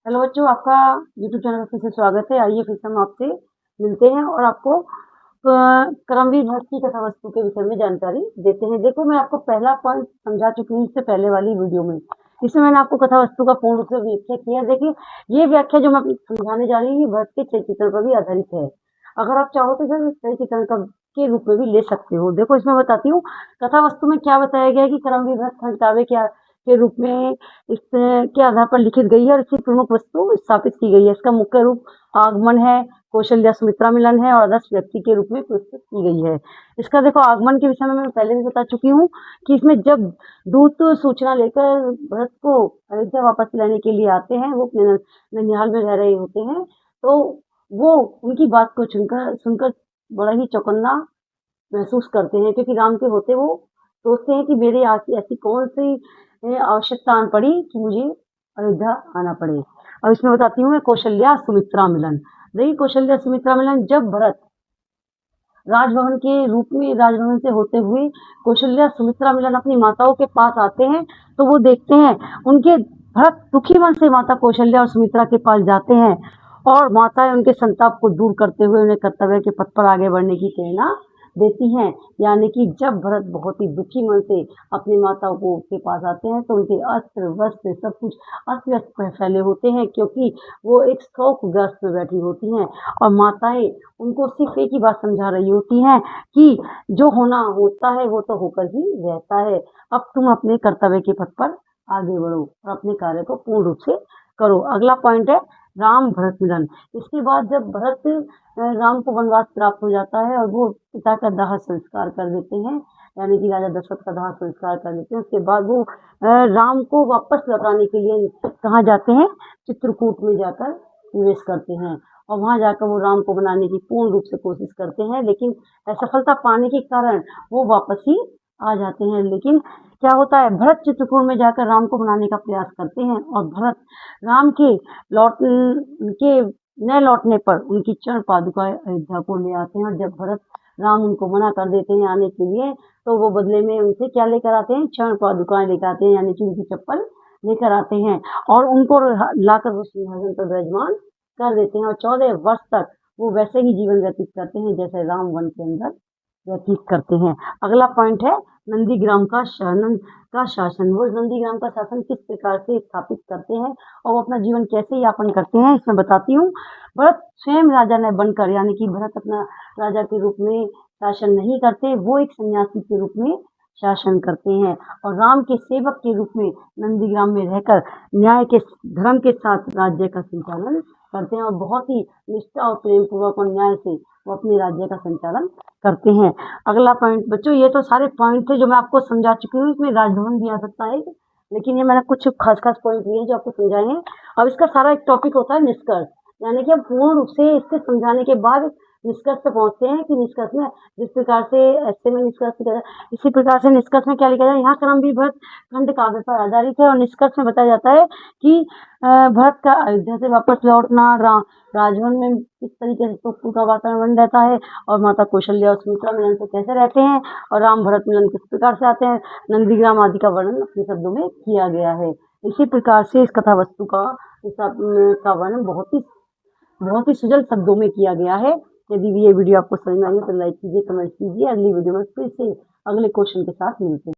Hello बच्चों, आपका YouTube channel पर फिर से स्वागत है। आइए फिर से हम आपसे मिलते हैं और आपको क्रमवीर भक्त की कथा वस्तु के विषय में जानकारी देते हैं। देखो, मैं आपको पहला पॉइंट समझा चुकी हूँ इससे पहले वाली वीडियो में। इसमें मैंने आपको कथा वस्तु का पूर्ण रूप से व्याख्या किया। देखिए, ये व्याख्या जो मैं समझाने जा रही हूँ भक्त के चरित्र पर भी आधारित है। अगर आप चाहो तो सर चरित्र का के रूप में भी ले सकते हो। देखो, इसमें बताती हूँ कथा वस्तु में क्या बताया गया है कि क्रमवीर भक्त खंड काव्य के रूप में इसके आधार पर लिखित गई है और इसकी प्रमुख वस्तु स्थापित की गई है। इसका मुख्य रूप आगमन है, कौशल्या सुमित्रा मिलन है और आदर्श व्यक्ति के रूप में प्रस्तुत की गई है। इसका देखो, आगमन के विषय में मैं पहले भी बता चुकी हूँ कि इसमें जब दूत सूचना लेकर भरत को अयोध्या वापस लाने के लिए आते हैं, वो अपने ननिहाल में रह रहे होते हैं, तो वो उनकी बात को सुनकर बड़ा ही चौकन्ना महसूस करते हैं, क्योंकि राम के होते वो सोचते हैं कि मेरे ऐसी कौन सी आवश्यकता आन पड़ी कि मुझे अयोध्या आना पड़े। अब इसमें बताती हूँ मैं कौशल्या सुमित्रा मिलन। देखिए, कौशल्या सुमित्रा मिलन जब भरत राजभवन के रूप में राजभवन से होते हुए कौशल्या सुमित्रा मिलन अपनी माताओं के पास आते हैं, तो वो देखते हैं उनके भरत दुखी मन से माता कौशल्या और सुमित्रा के पास जाते हैं और माताएं उनके संताप को दूर करते हुए उन्हें कर्तव्य के पथ पर आगे बढ़ने की प्रेरणा देती हैं। यानी कि जब भरत बहुत ही दुखी मन से अपनी माताओं को के पास आते हैं तो उनके अस्त्र वस्त्र सब कुछ अस्त व्यस्त फैले होते हैं, क्योंकि वो एक शोकग्रस्त में बैठी होती हैं और माताएं उनको सिर्फ एक ही बात समझा रही होती हैं कि जो होना होता है वो तो होकर ही रहता है, अब तुम अपने कर्तव्य के पथ पर आगे बढ़ो और अपने कार्य को पूर्ण रूप से करो। अगला पॉइंट है राम भरत मिलन। इसके बाद जब भरत राम को वनवास प्राप्त हो जाता है और वो पिता का दाह संस्कार कर देते हैं, यानी कि राजा दशरथ का दाह संस्कार कर देते हैं, उसके बाद वो राम को वापस लौटाने के लिए कहाँ जाते हैं, चित्रकूट में जाकर निवेश करते हैं और वहां जाकर वो राम को बनाने की पूर्ण रूप से कोशिश करते हैं, लेकिन असफलता पाने के कारण वो वापस ही आ जाते हैं। लेकिन क्या होता है, भरत चित्रकूट में जाकर राम को बनाने का प्रयास करते हैं और भरत राम के न लौटने पर उनकी चरण पादुकाएं अयोध्या को ले आते हैं और जब भरत राम उनको मना कर देते हैं आने के लिए, तो वो बदले में उनसे क्या लेकर आते हैं, चरण पादुकाएं लेकर आते हैं, यानी कि उनकी चप्पल लेकर आते हैं और उनको लाकर वो सिंहासन पर विराजमान कर देते हैं और 14 वर्ष तक वो वैसे ही जीवन व्यतीत करते हैं जैसे राम वन के अंदर व्यतीत करते हैं। अगला पॉइंट है नंदीग्राम का शासन। वो नंदीग्राम का शासन किस प्रकार से स्थापित करते हैं और वो अपना जीवन कैसे यापन करते हैं, इसमें बताती हूँ। भरत स्वयं राजा न बनकर, यानी कि भरत अपना राजा के रूप में शासन नहीं करते, वो एक सन्यासी के रूप में शासन करते हैं और राम के सेवक के रूप में नंदीग्राम में रहकर न्याय के धर्म के साथ राज्य का संचालन करते हैं और बहुत ही निष्ठा और प्रेम पूर्वक और न्याय से वो अपने राज्य का संचालन करते हैं। अगला पॉइंट बच्चों, ये तो सारे पॉइंट थे जो मैं आपको समझा चुकी हूँ। इसमें राजभवन भी आ सकता है, लेकिन ये मैंने कुछ खास पॉइंट लिए जो आपको समझाए हैं। अब इसका सारा एक टॉपिक होता है निष्कर्ष, यानी कि हम पूर्ण रूप से इसके समझाने के बाद निष्कर्ष पे पहुंचते हैं कि निष्कर्ष में जिस प्रकार से ऐसे में निष्कर्ष किया जाए, इसी प्रकार से निष्कर्ष में क्या लिखा जाए। यहाँ क्रमवीर भक्त खंड काव्य पर आधारित है और निष्कर्ष में बताया जाता है कि भरत का अयोध्या से वापस लौटना, राजभवन में किस तरीके से सुख का वातावरण रहता है और माता कौशल्या और सुमित्रा मिलन से कैसे रहते हैं और राम भरत मिलन किस प्रकार से आते हैं, नंदीग्राम आदि का वर्णन अपने शब्दों में किया गया है। इसी प्रकार से इस कथा वस्तु का वर्णन बहुत ही सुजल शब्दों में किया गया है। यदि ये वीडियो आपको समझ में आई है तो लाइक कीजिए, कमेंट कीजिए। अगली वीडियो में फिर से अगले क्वेश्चन के साथ मिलते हैं।